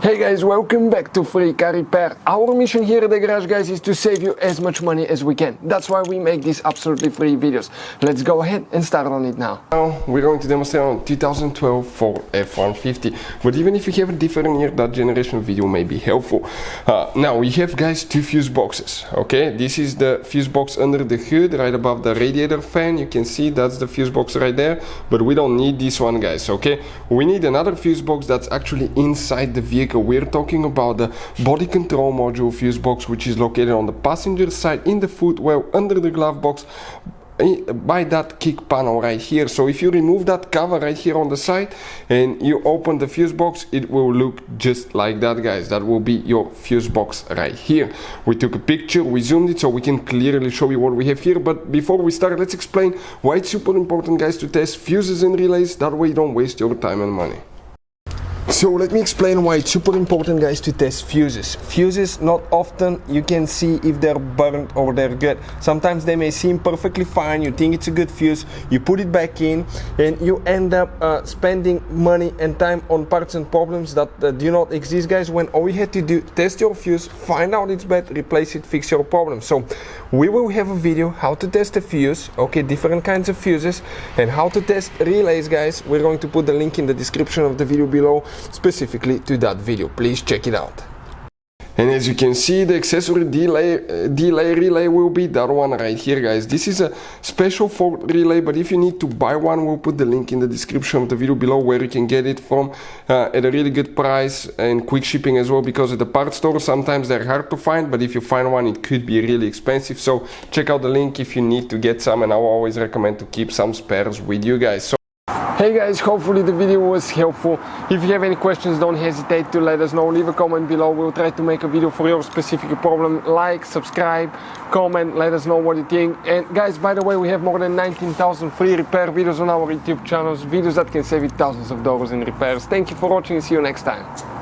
Hey guys, welcome back to Free Car Repair. Our mission here at the garage, guys, is to save you as much money as we can. That's why we make these absolutely free videos. Let's go ahead and start on it now. Now we're going to demonstrate on 2012 Ford F-150. But even if you have a different year, that generation video may be helpful. Now we have, guys, two fuse boxes. Okay, this is the fuse box under the hood, right above the radiator fan. You can see that's the fuse box right there. But we don't need this one, guys. Okay, we need another fuse box that's actually inside the vehicle. We're talking about the body control module fuse box, which is located on the passenger side in the footwell under the glove box by that kick panel right here. So if you remove that cover right here on the side and you open the fuse box, it will look just like that, guys. That will be your fuse box right here. We took a picture, we zoomed it so we can clearly show you what we have here. But before we start, let's explain why it's super important, guys, to test fuses and relays. That way you don't waste your time and money. So let me explain why it's super important, guys, to test fuses. Fuses, not often you can see if they're burnt or they're good. Sometimes they may seem perfectly fine, you think it's a good fuse, you put it back in and you end up spending money and time on parts and problems that do not exist, guys, when all you had to do, test your fuse, find out it's bad, replace it, fix your problem. So we will have a video how to test a fuse, okay, different kinds of fuses, and how to test relays, guys. We're going to put the link in the description of the video below specifically to that video. Please check it out. And as you can see, the accessory delay relay will be that one right here, guys. This is a special Ford relay, but if you need to buy one, we'll put the link in the description of the video below where you can get it from at a really good price and quick shipping as well, because at the parts store sometimes they're hard to find, but if you find one it could be really expensive. So check out the link if you need to get some, and I will always recommend to keep some spares with you, guys. So hey guys, hopefully the video was helpful. If you have any questions, don't hesitate to let us know. Leave a comment below. We'll try to make a video for your specific problem. Like, subscribe, comment, let us know what you think. And guys, by the way, we have more than 19,000 free repair videos on our YouTube channels, videos that can save you thousands of dollars in repairs. Thank you for watching and see you next time.